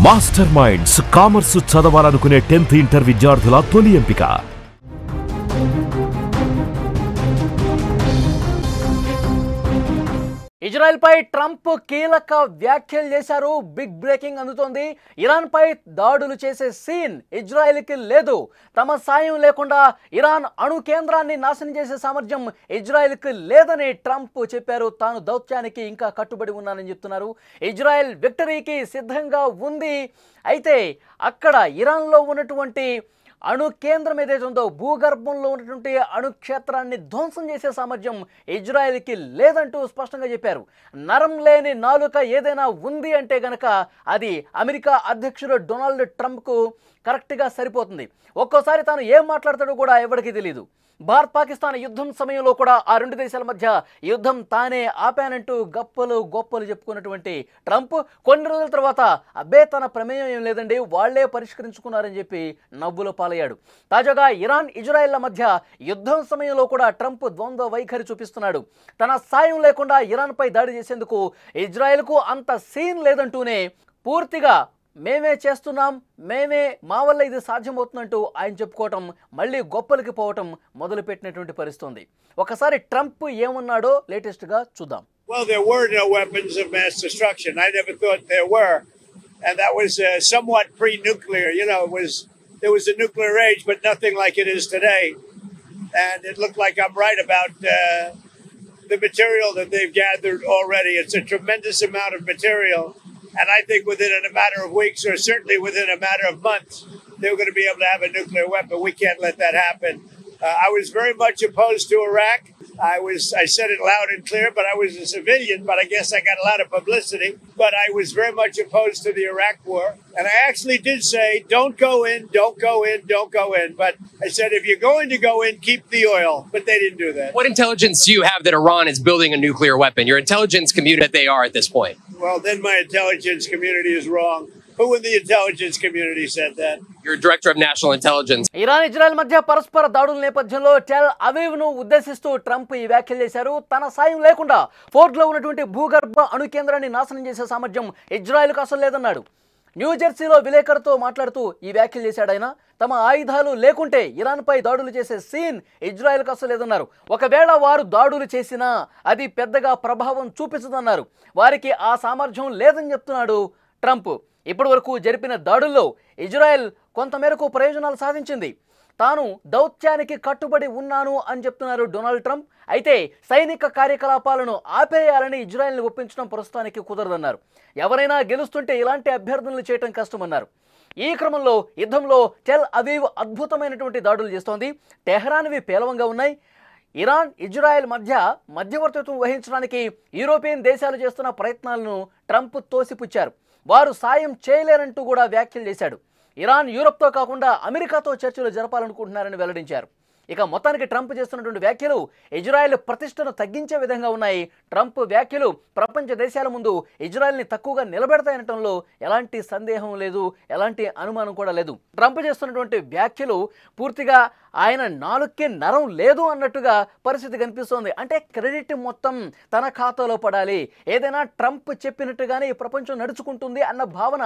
Master minds commerce చదవాలనుకునే 10th inter విద్యార్థుల తొలి ఎంపిక. ఇజ్రాయెల్ పై ట్రంప్ కీలక వ్యాఖ్యలు చేశారు. బిగ్ బ్రేకింగ్ అందుతోంది. ఇరాన్ పై దాడులు చేసే సీన్ ఇజ్రాయెల్కి లేదు. తమ సాయం లేకుండా ఇరాన్ అణు కేంద్రాన్ని నాశనం చేసే సామర్థ్యం ఇజ్రాయెల్కి లేదని ట్రంప్ చెప్పారు. తాను దౌత్యానికి ఇంకా కట్టుబడి ఉన్నానని చెప్తున్నారు. ఇజ్రాయెల్ విక్టరీకి సిద్ధంగా ఉంది. అయితే అక్కడ ఇరాన్లో ఉన్నటువంటి అణు కేంద్రం ఏదైతే ఉందో భూగర్భంలో ఉన్నటువంటి అణు క్షేత్రాన్ని ధ్వంసం చేసే సామర్థ్యం ఇజ్రాయెల్కి లేదంటూ స్పష్టంగా చెప్పారు. నరం లేని నాలుక ఏదైనా ఉంది అంటే గనక అది అమెరికా అధ్యక్షుడు డొనాల్డ్ ట్రంప్కు కరెక్ట్గా సరిపోతుంది. ఒక్కోసారి తాను ఏం మాట్లాడతాడో కూడా ఎవరికీ తెలియదు. భారత్ పాకిస్తాన్ యుద్ధం సమయంలో కూడా ఆ రెండు దేశాల మధ్య యుద్ధం తానే ఆపానంటూ గొప్పలు చెప్పుకున్నటువంటి ట్రంప్ కొన్ని రోజుల తర్వాత అబ్బే తన ప్రమేయం ఏం లేదండి, వాళ్లే పరిష్కరించుకున్నారని చెప్పి నవ్వుల పాలయ్యాడు. తాజాగా ఇరాన్ ఇజ్రాయెల్ల మధ్య యుద్ధం సమయంలో కూడా ట్రంప్ ద్వంద్వ వైఖరి చూపిస్తున్నాడు. తన సాయం లేకుండా ఇరాన్పై దాడి చేసేందుకు ఇజ్రాయెల్కు అంత సీన్ లేదంటూనే పూర్తిగా మేమే చేస్తున్నాం, మా వల్ల ఇది సాధ్యమవుతుందంటూ ఆయన చెప్పుకోవటం మళ్ళీ గొప్పలకి పోవటం మొదలుపెట్టినటువంటి పరిస్థితి. ఒకసారి ట్రంప్ ఏమన్నాడో లేటెస్ట్గా చూద్దాం. Well, there were no weapons of mass destruction. I never thought there were. And that was somewhat pre-nuclear. You know, there was a nuclear age, but nothing like it is today. And it looked like I'm right about the material that they've gathered already. It's a tremendous amount of material. And I think within a matter of weeks, or certainly within a matter of months, they're going to be able to have a nuclear weapon. We can't let that happen. I was very much opposed to Iraq. I said it loud and clear, but I was a civilian, but I guess I got a lot of publicity. But I was very much opposed to the Iraq war. And I actually did say, don't go in. But I said, if you're going to go in, keep the oil. But they didn't do that. What intelligence do you have that Iran is building a nuclear weapon? Your intelligence community that they are at this point. Well, then my intelligence community is wrong. Who in the intelligence community said that? You're director of national intelligence. Iran Israel మధ్య పరస్పర దాడుల నేపథ్యంలో tell అవీవ్ను ఉద్దేశిస్తూ Trump ఈ వ్యాఖ్యలు చేశారు. తన సాయం లేకుండా ఫోర్డ్లో ఉన్నటువంటి భూగర్భ అణు కేంద్రాన్ని నాశనం చేసే సామర్థ్యం ఇజ్రాయెల్కు అసలు లేదన్నాడు. న్యూజెర్సీలో విలేకరులతో మాట్లాడుతూ ఈ వ్యాఖ్యలు చేశాడు ఆయన. తమ ఆయుధాలు లేకుంటే ఇరాన్పై దాడులు చేసే సీన్ ఇజ్రాయెల్కు అసలు లేదన్నారు. ఒకవేళ వారు దాడులు చేసినా అది పెద్దగా ప్రభావం చూపించదన్నారు. వారికి ఆ సామర్థ్యం లేదని చెప్తున్నాడు ట్రంప్. ఇప్పటి వరకు జరిపిన దాడుల్లో ఇజ్రాయెల్ కొంతమేరకు ప్రయోజనాలు సాధించింది. తాను దౌత్యానికి కట్టుబడి ఉన్నాను అని చెప్తున్నారు డొనాల్డ్ ట్రంప్. అయితే సైనిక కార్యకలాపాలను ఆపేయాలని ఇజ్రాయెల్ని ఒప్పించడం ప్రస్తుతానికి కుదరదన్నారు. ఎవరైనా గెలుస్తుంటే ఇలాంటి అభ్యర్థనలు చేయడం కష్టమన్నారు. ఈ క్రమంలో యుద్ధంలో టెల్ అవీవ్ అద్భుతమైనటువంటి దాడులు చేస్తోంది. టెహ్రాన్వి పేలవంగా ఉన్నాయి. ఇరాన్ ఇజ్రాయెల్ మధ్య మధ్యవర్తిత్వం వహించడానికి యూరోపియన్ దేశాలు చేస్తున్న ప్రయత్నాలను ట్రంప్ తోసిపుచ్చారు. వారు సాయం చేయలేరంటూ కూడా వ్యాఖ్యలు చేశాడు. ఇరాన్ యూరప్తో కాకుండా అమెరికాతో చర్చలు జరపాలనుకుంటున్నారని వెల్లడించారు. ఇక మొత్తానికి ట్రంప్ చేస్తున్నటువంటి వ్యాఖ్యలు ఇజ్రాయెల్ ప్రతిష్టను తగ్గించే విధంగా ఉన్నాయి. ట్రంప్ వ్యాఖ్యలు ప్రపంచ దేశాల ముందు ఇజ్రాయెల్ని తక్కువగా నిలబెడతాయనటంలో ఎలాంటి సందేహం లేదు, ఎలాంటి అనుమానం కూడా లేదు. ట్రంప్ చేస్తున్నటువంటి వ్యాఖ్యలు పూర్తిగా ఆయన నాలుగుకి నరం లేదు అన్నట్టుగా పరిస్థితి కనిపిస్తోంది. అంటే క్రెడిట్ మొత్తం తన ఖాతాలో పడాలి, ఏదైనా ట్రంప్ చెప్పినట్టుగానే ఈ ప్రపంచం నడుచుకుంటుంది అన్న భావన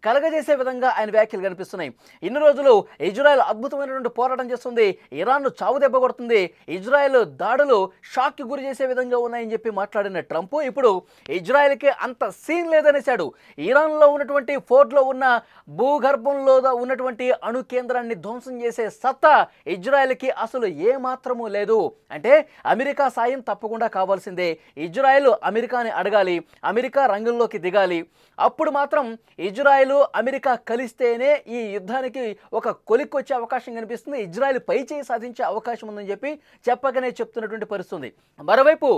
కలగజేసే విధంగా ఆయన వ్యాఖ్యలు కనిపిస్తున్నాయి. ఇన్ని రోజులు ఇజ్రాయెల్ అద్భుతమైనటువంటి పోరాటం చేస్తుంది, ఇరాన్ను చావు దెబ్బ కొడుతుంది, ఇజ్రాయెల్ దాడులు షాక్కి గురి చేసే విధంగా ఉన్నాయని చెప్పి మాట్లాడిన ట్రంప్ ఇప్పుడు ఇజ్రాయెల్కి అంత సీన్ లేదనేశాడు. ఇరాన్లో ఉన్నటువంటి ఫోర్డ్లో ఉన్న భూగర్భంలో ఉన్నటువంటి అణు కేంద్రాన్ని ధ్వంసం చేసే సత్తా ఇజ్రాయెల్కి అసలు ఏమాత్రమూ లేదు. అంటే అమెరికా సాయం తప్పకుండా కావాల్సిందే. ఇజ్రాయెల్ అమెరికాని అడగాలి, అమెరికా రంగంలోకి దిగాలి. అప్పుడు మాత్రం ఇజ్రాయెల్ అమెరికా కలిస్తేనే ఈ యుద్ధానికి ఒక కొలిక్కొచ్చే అవకాశం కనిపిస్తుంది, ఇజ్రాయెల్ పై చేయి సాధించే అవకాశం ఉందని చెప్పకనే చెప్తున్నటువంటి పరిస్థితి. మరోవైపు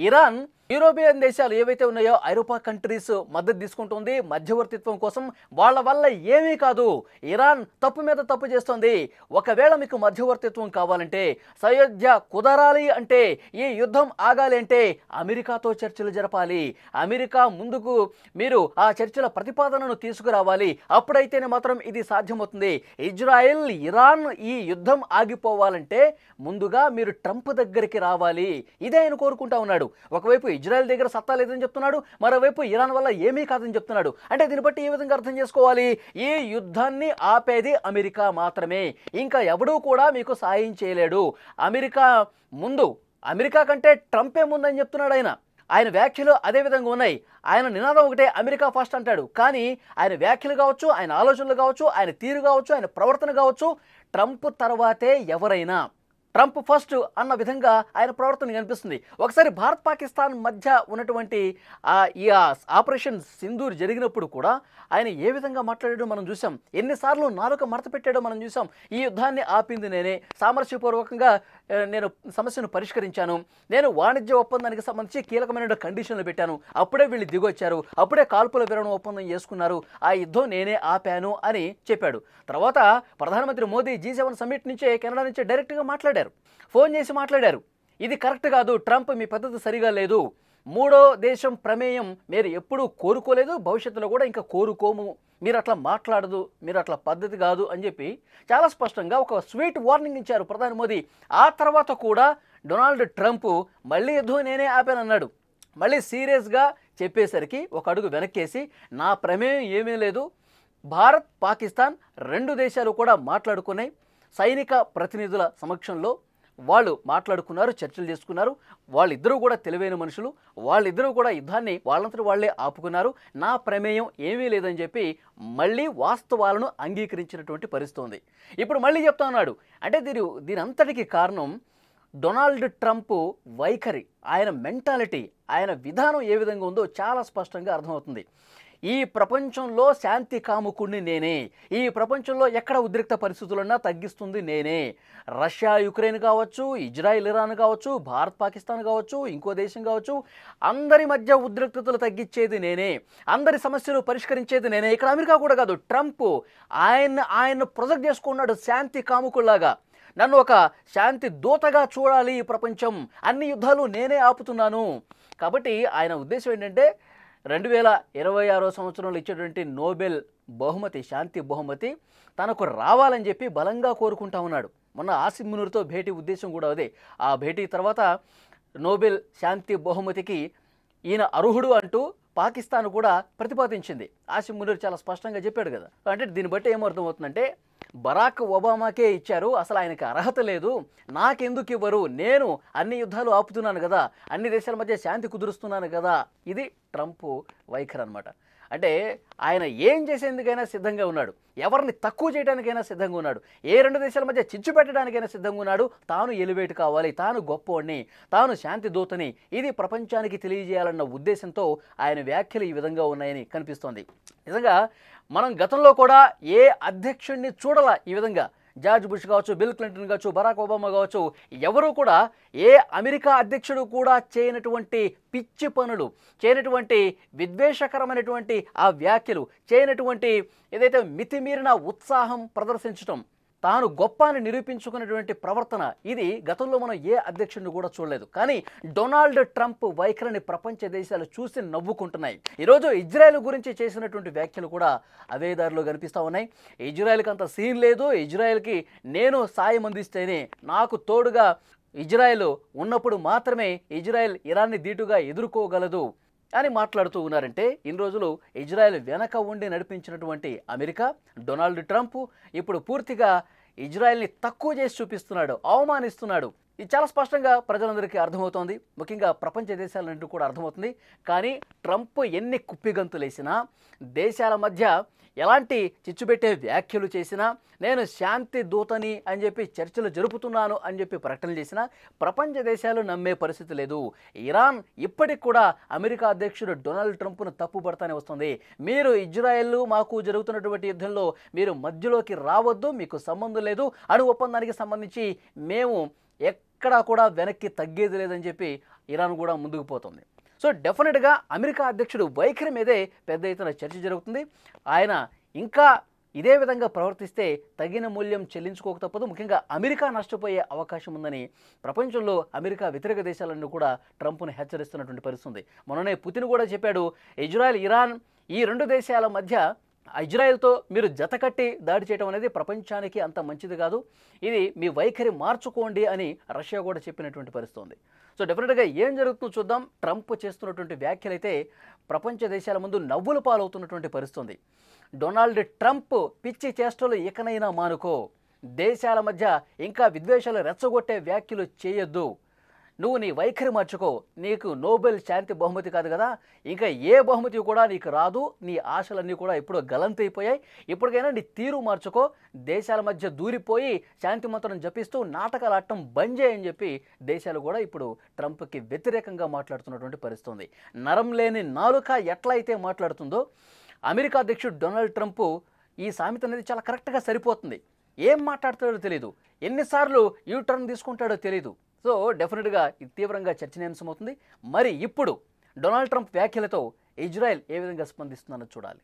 ఇరాన్ యూరోపియన్ దేశాలు ఏవైతే ఉన్నాయో ఐరోపా కంట్రీస్ మద్దతు తీసుకుంటుంది మధ్యవర్తిత్వం కోసం. వాళ్ళ వల్ల ఏమీ కాదు, ఇరాన్ తప్పు మీద తప్పు చేస్తోంది. ఒకవేళ మీకు మధ్యవర్తిత్వం కావాలంటే, సయోధ్య కుదరాలి అంటే, ఈ యుద్ధం ఆగాలి అంటే అమెరికాతో చర్చలు జరపాలి, అమెరికా ముందుకు మీరు ఆ చర్చల ప్రతిపాదనను తీసుకురావాలి. అప్పుడైతేనే మాత్రం ఇది సాధ్యమవుతుంది. ఇజ్రాయెల్ ఇరాన్ ఈ యుద్ధం ఆగిపోవాలంటే ముందుగా మీరు ట్రంప్ దగ్గరికి రావాలి, ఇదే ఆయన కోరుకుంటా ఉన్నాడు. ఒకవైపు ఇజ్రాయెల్ దగ్గర సత్తా లేదని చెప్తున్నాడు, మరోవైపు ఇరాన్ వల్ల ఏమీ కాదని చెప్తున్నాడు. అంటే దీన్ని బట్టి ఏ విధంగా అర్థం చేసుకోవాలి? ఈ యుద్ధాన్ని ఆపేది అమెరికా మాత్రమే, ఇంకా ఎవడూ కూడా మీకు సాయం చేయలేడు. అమెరికా కంటే ట్రంపే ముందని చెప్తున్నాడు ఆయన వ్యాఖ్యలు అదే విధంగా ఉన్నాయి. ఆయన నినాదం ఒకటే, అమెరికా ఫస్ట్ అంటాడు. కానీ ఆయన వ్యాఖ్యలు కావచ్చు, ఆయన ఆలోచనలు కావచ్చు, ఆయన తీరు కావచ్చు, ఆయన ప్రవర్తన కావచ్చు, ట్రంప్ తర్వాతే ఎవరైనా ట్రంప్ ఫస్ట్ అన్న విధంగా ఆయన ప్రవర్తన కనిపిస్తుంది. ఒకసారి భారత్ పాకిస్తాన్ మధ్య ఉన్నటువంటి ఈ ఆపరేషన్ సింధూర్ జరిగినప్పుడు కూడా ఆయన ఏ విధంగా మాట్లాడాడో మనం చూసాం. ఎన్నిసార్లు నాలుక మడత పెట్టాడో మనం చూసాం. ఈ యుద్ధాన్ని ఆపింది నేనే, సామరస్యపూర్వకంగా నేను సమస్యను పరిష్కరించాను, నేను వాణిజ్య ఒప్పందానికి సంబంధించి కీలకమైన కండిషన్లు పెట్టాను, అప్పుడే వీళ్ళు దిగొచ్చారు, అప్పుడే కాల్పుల విరమణ ఒప్పందం చేసుకున్నారు, ఆ యుద్ధం నేనే ఆపాను అని చెప్పాడు. తర్వాత ప్రధానమంత్రి మోదీ G7 సమ్మిట్ నుంచే కెనడా నుంచే డైరెక్ట్గా మాట్లాడారు, ఫోన్ చేసి మాట్లాడారు. ఇది కరెక్ట్ కాదు, ట్రంప్ మీ పద్ధతి సరిగా లేదు, మూడో దేశం ప్రమేయం మీరు ఎప్పుడూ కోరుకోలేదు, భవిష్యత్తులో కూడా ఇంకా కోరుకోము, మీరు అట్లా మాట్లాడదు, మీరు అట్లా పద్ధతి కాదు అని చెప్పి చాలా స్పష్టంగా ఒక స్వీట్ వార్నింగ్ ఇచ్చారు ప్రధాని మోదీ. ఆ తర్వాత కూడా డొనాల్డ్ ట్రంప్ మళ్ళీ యుద్ధం నేనే ఆపానన్నాడు. మళ్ళీ సీరియస్గా చెప్పేసరికి ఒక అడుగు వెనక్కేసి నా ప్రమేయం ఏమీ లేదు, భారత్ పాకిస్తాన్ రెండు దేశాలు కూడా మాట్లాడుకున్నాయి, సైనిక ప్రతినిధుల సమక్షంలో వాళ్ళు మాట్లాడుకున్నారు, చర్చలు చేసుకున్నారు, వాళ్ళిద్దరూ కూడా తెలివైన మనుషులు, వాళ్ళిద్దరూ కూడా యుద్ధాన్ని వాళ్ళంతటి వాళ్లే ఆపుకున్నారు, నా ప్రమేయం ఏమీ లేదని చెప్పి మళ్ళీ వాస్తవాలను అంగీకరించినటువంటి పరిస్థితి ఉంది. ఇప్పుడు మళ్ళీ చెప్తా ఉన్నాడు. అంటే దీని అంతటికి కారణం డొనాల్డ్ ట్రంప్ వైఖరి, ఆయన మెంటాలిటీ, ఆయన విధానం ఏ విధంగా ఉందో చాలా స్పష్టంగా అర్థమవుతుంది. ఈ ప్రపంచంలో శాంతి కాముకుడిని నేనే, ఈ ప్రపంచంలో ఎక్కడ ఉద్రిక్త పరిస్థితులన్నా తగ్గిస్తుంది నేనే, రష్యా యుక్రెయిన్ కావచ్చు, ఇజ్రాయిల్ ఇరాన్ కావచ్చు, భారత్ పాకిస్తాన్ కావచ్చు, ఇంకో దేశం కావచ్చు, అందరి మధ్య ఉద్రిక్తతలు తగ్గించేది నేనే, అందరి సమస్యలు పరిష్కరించేది నేనే. ఇక్కడ అమెరికా కూడా కాదు, ట్రంప్ ఆయన ప్రొజెక్ట్ చేసుకున్నాడు శాంతి కాముకుల్లాగా, నన్ను ఒక శాంతి దూతగా చూడాలి ఈ ప్రపంచం, అన్ని యుద్ధాలు నేనే ఆపుతున్నాను. కాబట్టి ఆయన ఉద్దేశం ఏంటంటే 2026 సంవత్సరంలో ఇచ్చేటువంటి నోబెల్ బహుమతి, శాంతి బహుమతి తనకు రావాలని చెప్పి బలంగా కోరుకుంటా ఉన్నాడు. మొన్న ఆసిమ్ మునీర్తో భేటీ ఉద్దేశం కూడా అదే. ఆ భేటీ తర్వాత నోబెల్ శాంతి బహుమతికి ఈయన అర్హుడు అంటూ పాకిస్తాన్ కూడా ప్రతిపాదించింది. ఆసిమ్ మునీర్ చాలా స్పష్టంగా చెప్పాడు కదా. అంటే దీన్ని బట్టి ఏమర్థమవుతుందంటే బరాక్ ఒబామాకే ఇచ్చారు, అసలు ఆయనకి అర్హత లేదు, నాకెందుకు ఇవ్వరు, నేను అన్ని యుద్ధాలు ఆపుతున్నాను కదా, అన్ని దేశాల మధ్య శాంతి కుదురుస్తున్నాను కదా. ఇది ట్రంప్ వైఖరి అనమాట. అంటే ఆయన ఏం చేసేందుకైనా సిద్ధంగా ఉన్నాడు, ఎవరిని తక్కువ చేయడానికైనా సిద్ధంగా ఉన్నాడు, ఏ రెండు దేశాల మధ్య చిచ్చు పెట్టడానికైనా సిద్ధంగా ఉన్నాడు. తాను ఎలివేట్ కావాలి, తాను గొప్పవాడిని, తాను శాంతి దూతని, ఇది ప్రపంచానికి తెలియజేయాలన్న ఉద్దేశంతో ఆయన వ్యాఖ్యలు ఈ విధంగా ఉన్నాయని కనిపిస్తోంది. నిజంగా మనం గతంలో కూడా ఏ అధ్యక్షుడిని చూడాల ఈ విధంగా, జార్జ్ బుష్ కావచ్చు, బిల్ క్లింటన్ కావచ్చు, బరాక్ ఒబామా కావచ్చు, ఎవరు కూడా ఏ అమెరికా అధ్యక్షుడు కూడా చేయనటువంటి పిచ్చి పనులు, చేయనటువంటి విద్వేషకరమైనటువంటి ఆ వ్యాఖ్యలు, చేయనటువంటి ఏదైతే మితిమీరిన ఉత్సాహం ప్రదర్శించడం, తాను గొప్ప అని నిరూపించుకున్నటువంటి ప్రవర్తన, ఇది గతంలో మనం ఏ అధ్యక్షుడిని కూడా చూడలేదు. కానీ డొనాల్డ్ ట్రంప్ వైఖరిని ప్రపంచ దేశాలు చూసి నవ్వుకుంటున్నాయి. ఈరోజు ఇజ్రాయెల్ గురించి చేసినటువంటి వ్యాఖ్యలు కూడా అవే దారిలో కనిపిస్తూ ఉన్నాయి. ఇజ్రాయెల్కి అంత సీన్ లేదు, ఇజ్రాయెల్కి నేను సాయం అందిస్తేనే, నాకు తోడుగా ఇజ్రాయెల్ ఉన్నప్పుడు మాత్రమే ఇజ్రాయెల్ ఇరాన్ని ధీటుగా ఎదుర్కోగలదు అని మాట్లాడుతూ ఉన్నారంటే, ఇన్ని రోజులు ఇజ్రాయెల్ వెనక ఉండి నడిపించినటువంటి అమెరికా, డొనాల్డ్ ట్రంప్ ఇప్పుడు పూర్తిగా ఇజ్రాయెల్ని తక్కువ చేసి చూపిస్తున్నాడు, అవమానిస్తున్నాడు. ఇది చాలా స్పష్టంగా ప్రజలందరికీ అర్థమవుతోంది, ముఖ్యంగా ప్రపంచ దేశాలన్నింటినీ కూడా అర్థమవుతుంది. కానీ ట్రంప్ ఎన్ని కుప్పిగంతులేసినా, దేశాల మధ్య ఎలాంటి చిచ్చుపెట్టే వ్యాఖ్యలు చేసినా, నేను శాంతి దూతని అని చెప్పి చర్చలు జరుపుతున్నాను అని చెప్పి ప్రకటనలు చేసినా ప్రపంచ దేశాలు నమ్మే పరిస్థితి లేదు. ఇరాన్ ఇప్పటికి కూడా అమెరికా అధ్యక్షుడు డొనాల్డ్ ట్రంప్ను తప్పుపడతానే వస్తుంది. మీరు ఇజ్రాయెల్ మాకు జరుగుతున్నటువంటి యుద్ధంలో మీరు మధ్యలోకి రావద్దు, మీకు సంబంధం లేదు, అణు ఒప్పందానికి సంబంధించి మేము ఎక్కడా కూడా వెనక్కి తగ్గేది లేదని చెప్పి ఇరాన్ కూడా ముందుకు పోతుంది. సో డెఫినెట్గా అమెరికా అధ్యక్షుడు వైఖరి మీదే పెద్ద ఎత్తున చర్చ జరుగుతుంది. ఆయన ఇంకా ఇదే విధంగా ప్రవర్తిస్తే తగిన మూల్యం చెల్లించుకోక తప్పదు. ముఖ్యంగా అమెరికా నష్టపోయే అవకాశం ఉందని ప్రపంచంలో అమెరికా వ్యతిరేక దేశాలన్నీ కూడా ట్రంప్ను హెచ్చరిస్తున్నటువంటి పరిస్థితి ఉంది. మొన్ననే పుతిన్ కూడా చెప్పాడు, ఇజ్రాయెల్ ఇరాన్ ఈ రెండు దేశాల మధ్య ఇజ్రాయెల్తో మీరు జతకట్టి దాడి చేయడం అనేది ప్రపంచానికి అంత మంచిది కాదు, ఇది మీ వైఖరి మార్చుకోండి అని రష్యా కూడా చెప్పినటువంటి పరిస్థితి ఉంది. సో డెఫినెట్గా ఏం జరుగుతుందో చూద్దాం. ట్రంప్ చేస్తున్నటువంటి వ్యాఖ్యలు అయితే ప్రపంచ దేశాల ముందు నవ్వుల పాలవుతున్నటువంటి పరిస్థితి ఉంది. డొనాల్డ్ ట్రంప్ పిచ్చి చేష్టలు ఇకనైనా మానుకో, దేశాల మధ్య ఇంకా విద్వేషాలు రెచ్చగొట్టే వ్యాఖ్యలు చేయొద్దు, నువ్వు నీ వైఖరి మార్చుకో, నీకు నోబెల్ శాంతి బహుమతి కాదు కదా, ఇంకా ఏ బహుమతి కూడా నీకు రాదు, నీ ఆశలన్నీ కూడా ఇప్పుడు గలంతైపోయాయి, ఇప్పటికైనా నీ తీరు మార్చుకో, దేశాల మధ్య దూరిపోయి శాంతి మంత్రం జపిస్తూ నాటకాలు ఆడటం బంద్ చేయని చెప్పి దేశాలు కూడా ఇప్పుడు ట్రంప్కి వ్యతిరేకంగా మాట్లాడుతున్నటువంటి పరిస్థితి ఉంది. నరం లేని నాలుక ఎట్లా అయితే మాట్లాడుతుందో అమెరికా అధ్యక్షుడు డొనాల్డ్ ట్రంప్ ఈ సామెత అనేది చాలా కరెక్ట్గా సరిపోతుంది. ఏం మాట్లాడతాడో తెలియదు, ఎన్నిసార్లు యూటర్న్ తీసుకుంటాడో తెలియదు. సో డెఫినెట్గా ఇది తీవ్రంగా చర్చనీయాంశమవుతుంది. మరి ఇప్పుడు డొనాల్డ్ ట్రంప్ వ్యాఖ్యలతో ఇజ్రాయెల్ ఏ విధంగా స్పందిస్తుందన్నది చూడాలి.